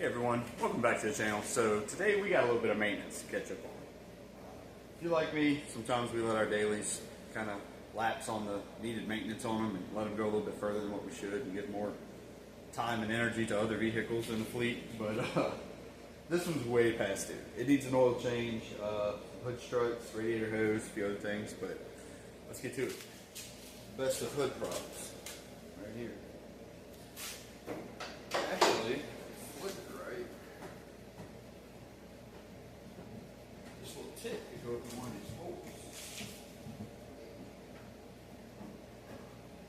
Hey everyone, welcome back to the channel. So today we got a little bit of maintenance to catch up on. If you like me, sometimes we let our dailies kind of lapse on the needed maintenance on them and let them go a little bit further than what we should and give more time and energy to other vehicles in the fleet. But this one's way past due. It needs an oil change, hood struts, radiator hose, a few other things, but let's get to it. Best of hood props, right here. Actually, flip it right. This little tip could go through one of these holes.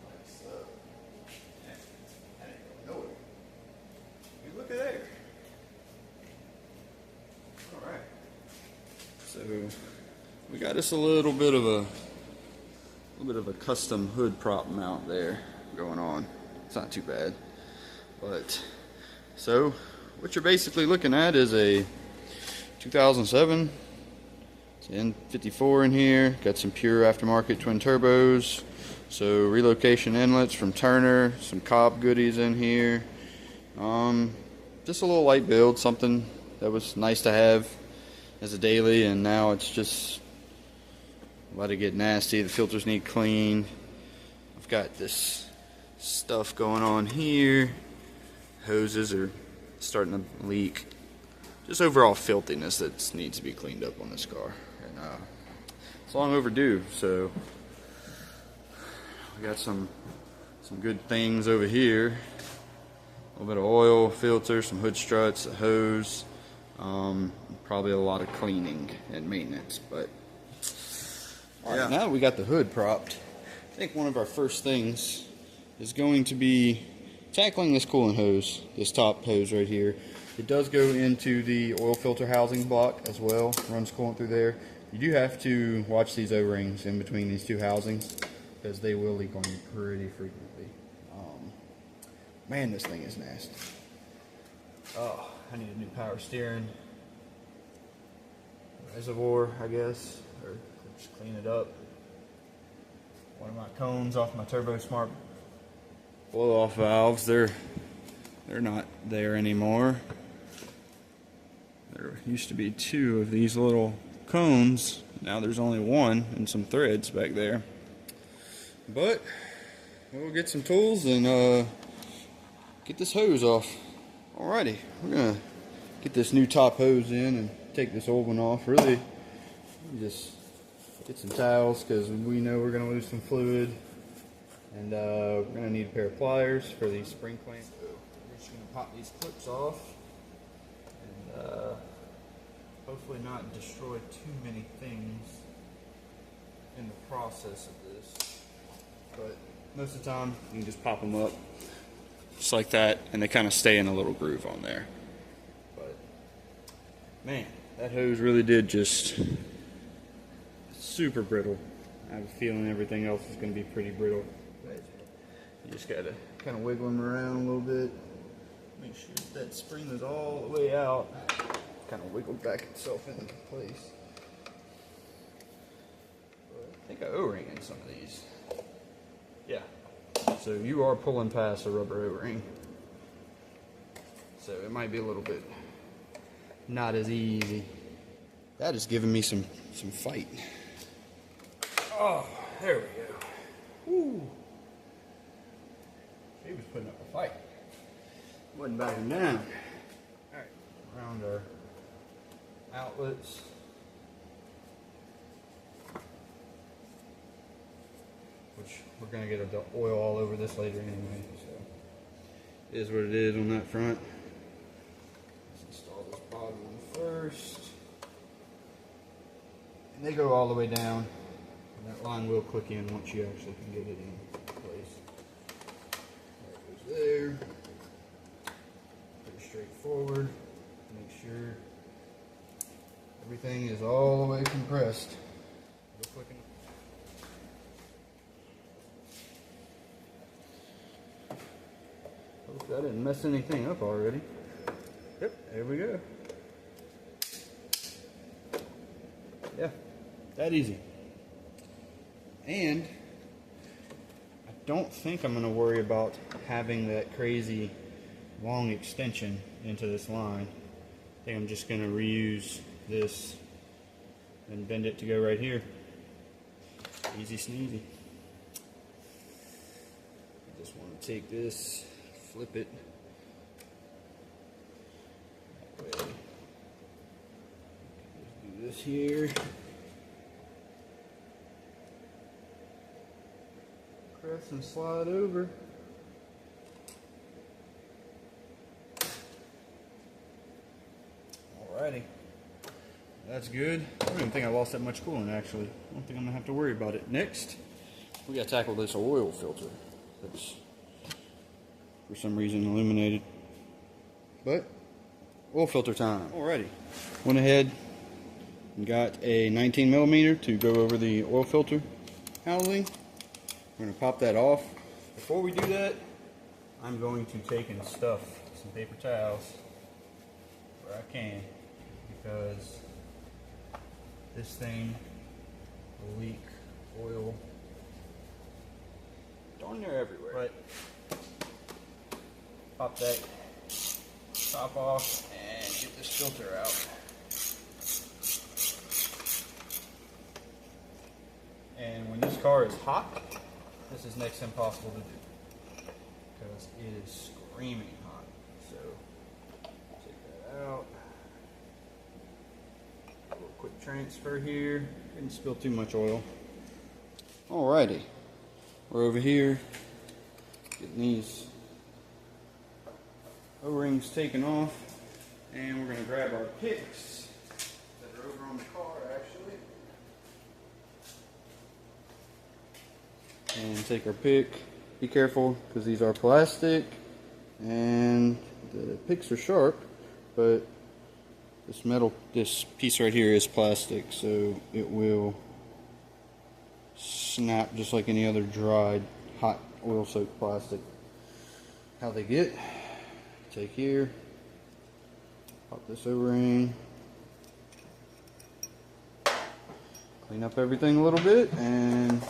Like so. Yeah, that ain't going nowhere. You look at there. Alright. So we got us a little bit of a custom hood prop mount there going on. It's not too bad. But so what you're basically looking at is a 2007. It's an N54 in here. Got some pure aftermarket twin turbos. So relocation inlets from Turner. Some Cobb goodies in here. Just a little light build, something that was nice to have as a daily, and now it's just let it get nasty. The filters need cleaned. I've got this stuff going on here. Hoses are starting to leak. Just overall filthiness that needs to be cleaned up on this car, and it's long overdue. So we got some good things over here. A little bit of oil, filter, some hood struts, a hose, probably a lot of cleaning and maintenance. But all right, now that we got the hood propped, I think one of our first things is going to be tackling this coolant hose, this top hose right here. It does go into the oil filter housing block as well, runs coolant through there. You do have to watch these O-rings in between these two housings because they will leak on you pretty frequently. Man, this thing is nasty. Oh, I need a new power steering reservoir, I guess, or just clean it up. One of my cones off my Turbo Smart blow off valves, they're not there anymore. There used to be two of these little cones. Now there's only one and some threads back there. But we'll get some tools and get this hose off. Alrighty, we're gonna get this new top hose in and take this old one off. Really, just get some towels because we know we're gonna lose some fluid. And we're going to need a pair of pliers for these spring clamps. So we're just going to pop these clips off and hopefully not destroy too many things in the process of this. But most of the time you can just pop them up just like that, and they kind of stay in a little groove on there. But man, that hose really did just super brittle. I have a feeling everything else is going to be pretty brittle. You just gotta kind of wiggle them around a little bit. Make sure that spring is all the way out. Kind of wiggled back itself into place. I think I O-ring in some of these. Yeah. So you are pulling past a rubber O-ring. So it might be a little bit not as easy. That is giving me some fight. Oh, there we go. Woo. He was putting up a fight. Wasn't backing down. Alright, around our outlets. Which we're going to get the oil all over this later anyway. So it is what it is on that front. Let's install this bottom one first. And they go all the way down. And that line will click in once you actually can get it in place. There, pretty straightforward. Make sure everything is all the way compressed. Hopefully I didn't mess anything up already. Yep, there we go. Yeah, that easy. And don't think I'm going to worry about having that crazy long extension into this line. I think I'm just going to reuse this and bend it to go right here. Easy sneezy. I just want to take this, flip it that way. Just do this here. Press and slide over. Alrighty. That's good. I don't even think I lost that much coolant actually. I don't think I'm going to have to worry about it. Next, we got to tackle this oil filter. That's for some reason illuminated. But, oil filter time. Alrighty. Went ahead and got a 19mm to go over the oil filter housing. We're going to pop that off. Before we do that, I'm going to take and stuff some paper towels where I can, because this thing will leak oil darn near everywhere. But pop that top off and get this filter out. And when this car is hot, this is next to impossible to do because it is screaming hot. So take that out. A little quick transfer here. Didn't spill too much oil. Alrighty, we're over here getting these O-rings taken off, and we're going to grab our picks that are over on the car actually. And take our pick. Be careful because these are plastic and the picks are sharp, but this piece right here is plastic, so it will snap just like any other dried hot oil soaked plastic. How they get, take here, pop this O-ring, clean up everything a little bit, and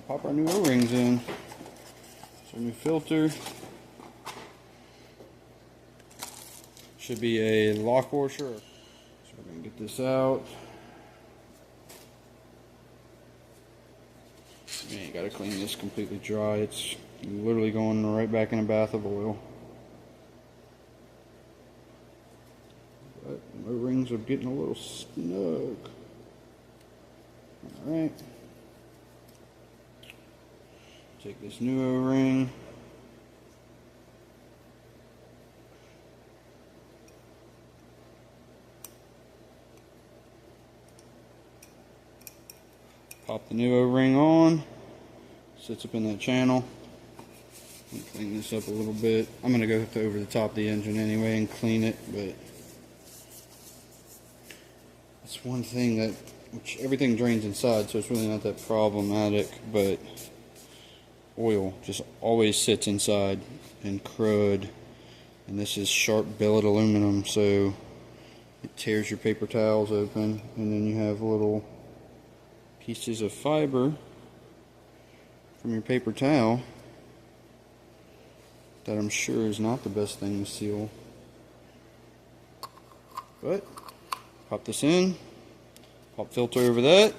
pop our new O-rings in. So new filter. Should be a lock washer. So we're going to get this out. Man, you got to clean this completely dry. It's literally going right back in a bath of oil. But the O-rings are getting a little snug. Alright. Take this new O-ring, pop the new O-ring on, sits up in that channel. Clean this up a little bit. I'm going to go over the top of the engine anyway and clean it, but it's one thing that, which everything drains inside, so it's really not that problematic, but oil just always sits inside, and crud, and this is sharp billet aluminum, so it tears your paper towels open, and then you have little pieces of fiber from your paper towel that I'm sure is not the best thing to seal. But pop this in, pop filter over that,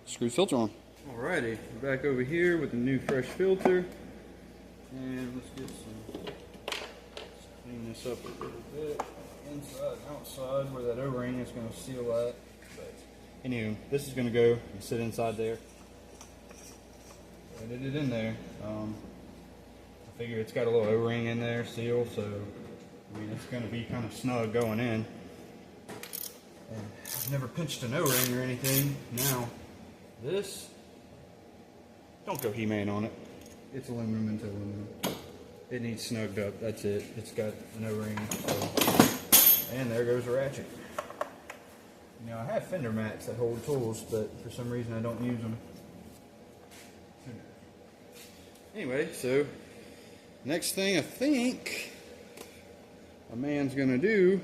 screw the filter on. Alrighty, we're back over here with the new fresh filter, and let's clean this up a little bit, inside and outside where that O-ring is going to seal that. But anywho, this is going to go and sit inside there. I did it in there. I figure it's got a little O-ring in there, seal, so I mean it's going to be kind of snug going in. And I've never pinched an O-ring or anything. Now this, don't go He-Man on it. It's aluminum into aluminum. It needs snugged up. That's it. It's got an O-ring. So. And there goes a ratchet. Now I have fender mats that hold tools, but for some reason I don't use them. Anyway, so next thing I think a man's gonna do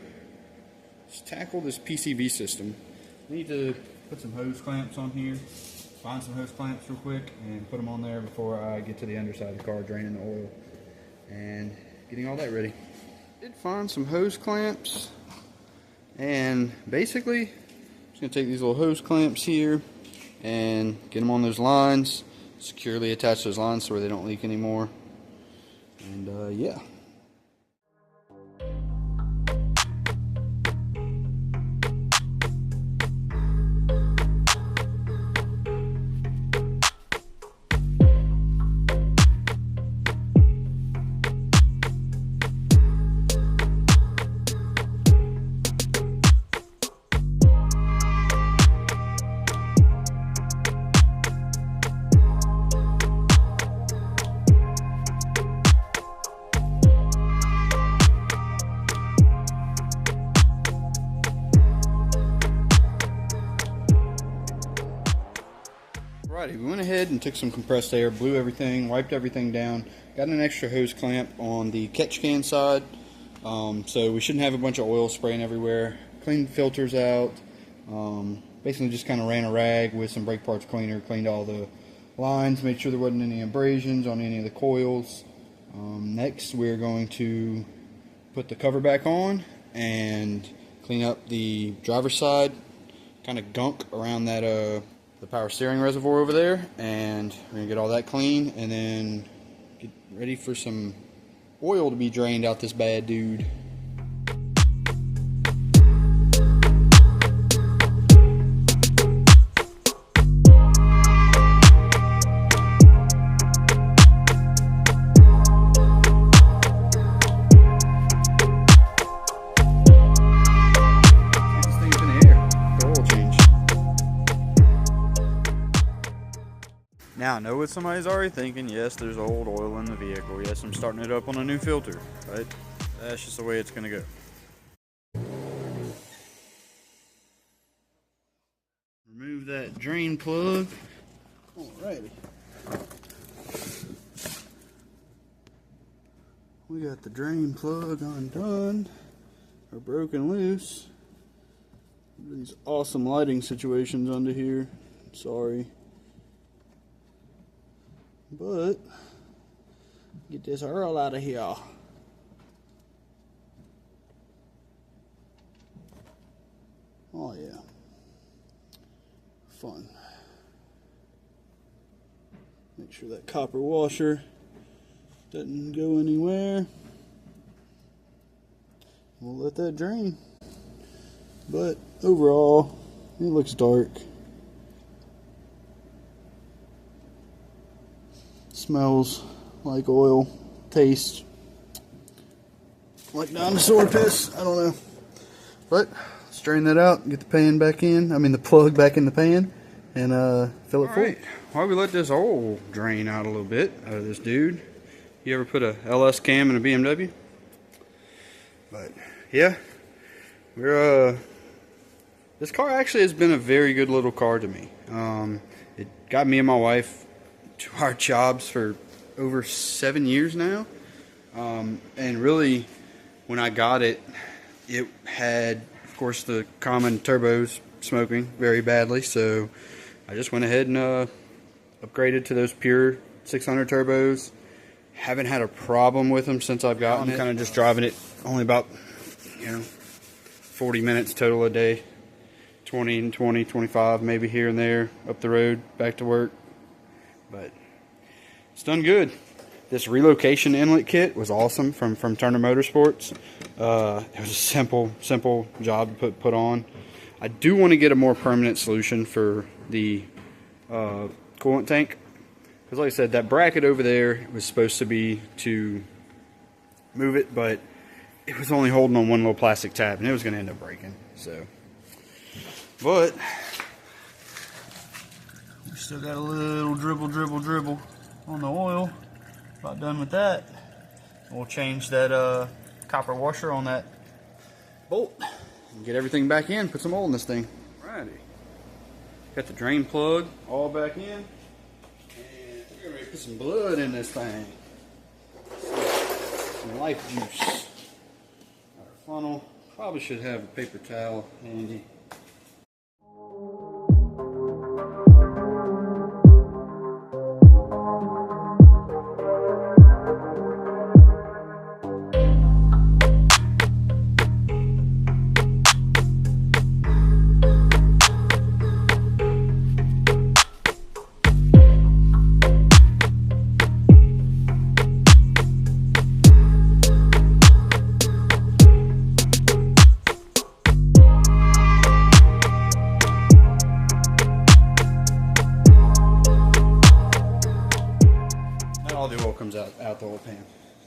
is tackle this PCV system. I need to put some hose clamps on here. Find some hose clamps real quick and put them on there before I get to the underside of the car draining the oil. And getting all that ready. Did find some hose clamps, and basically I'm just gonna take these little hose clamps here and get them on those lines, securely attach those lines so where they don't leak anymore. And yeah. Alrighty, we went ahead and took some compressed air, blew everything, wiped everything down, got an extra hose clamp on the catch can side, so we shouldn't have a bunch of oil spraying everywhere. Cleaned filters out, basically just kind of ran a rag with some brake parts cleaner, cleaned all the lines, made sure there wasn't any abrasions on any of the coils. Next we're going to put the cover back on and clean up the driver's side, kind of gunk around that the power steering reservoir over there, and we're gonna get all that clean and then get ready for some oil to be drained out this bad dude. Now, I know what somebody's already thinking. Yes, there's old oil in the vehicle. Yes, I'm starting it up on a new filter. But that's just the way it's going to go. Remove that drain plug. Alrighty. We got the drain plug undone, or broken loose. These awesome lighting situations under here. Sorry. But get this Earl out of here. Oh yeah. Fun. Make sure that copper washer doesn't go anywhere. We'll let that drain. But overall, it looks dark. Smells like oil, tastes like dinosaur piss. I don't know. But let's drain that out, get the pan back in. I mean the plug back in the pan, and fill it full. Alright, while we let this oil drain out a little bit out of this dude. You ever put a LS cam in a BMW? But yeah, we're this car actually has been a very good little car to me. It got me and my wife to our jobs for over 7 years now, and really when I got it, it had, of course, the common turbos smoking very badly, so I just went ahead and upgraded to those pure 600 turbos. Haven't had a problem with them since I've gotten it. I'm kind of just driving it only about 40 minutes total a day, 20, 25 maybe here and there, up the road back to work. But it's done good. This relocation inlet kit was awesome from Turner Motorsports. It was a simple job to put on. I do want to get a more permanent solution for the coolant tank, because like I said, that bracket over there was supposed to be to move it, but it was only holding on one little plastic tab, and it was going to end up breaking. So, but we still got a little dribble on the oil. About done with that. We'll change that copper washer on that bolt and get everything back in. Put some oil in this thing. Alrighty. Got the drain plug all back in, and we're gonna put some blood in this thing. Some life juice. Our funnel. Probably should have a paper towel handy.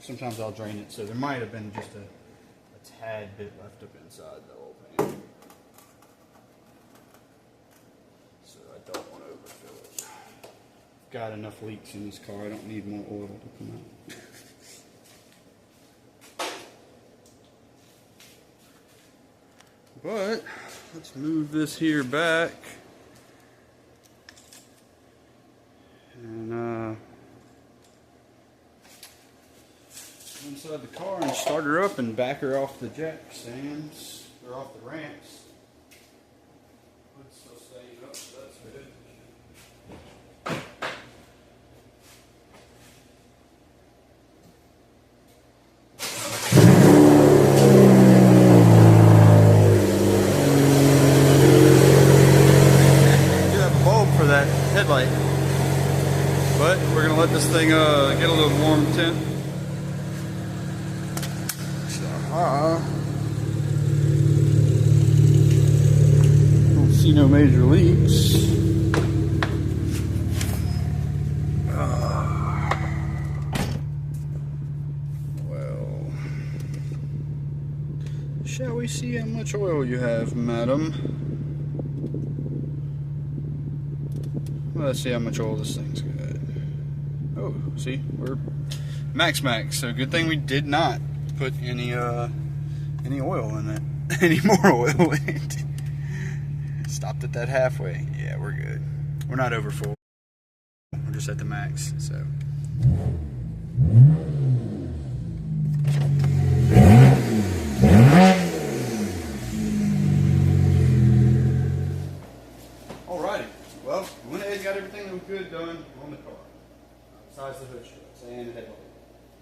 sometimes I'll drain it, so there might have been just a tad bit left up inside the oil pan. So I don't want to overfill it. Got enough leaks in this car, I don't need more oil to come out. But let's move this here back and inside the car and start her up and back her off the jack stands or off the ramps. It's still staying up, so that's good. Headlight, but we're gonna let this thing get a little warm temp. Don't see no major leaks. Well, shall we see how much oil you have, madam? Let's see how much oil this thing's got. Oh, see, we're max, so good thing we did not put any oil in it, any more oil in it. Stopped at that halfway. Yeah, we're good. We're not over full. We're just at the max, so. Alrighty. Well, we went ahead and got everything that we could done on the car, besides the hood struts and the headlight.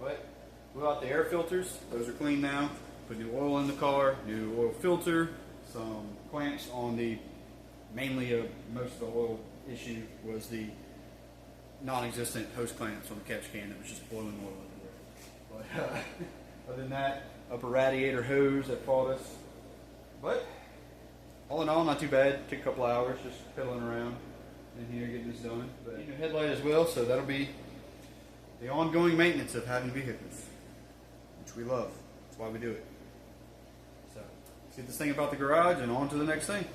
But blew out the air filters; those are clean now. Put new oil in the car, new oil filter, some clamps on the. Mainly, most of the oil issue was the non-existent hose clamps on the catch can that was just blowing oil everywhere. But other than that, upper radiator hose that fought us. But all in all, not too bad. Took a couple hours just piddling around in here getting this done. But new headlight as well, so that'll be the ongoing maintenance of having vehicles, which we love. That's why we do it. So let's get this thing about the garage and on to the next thing.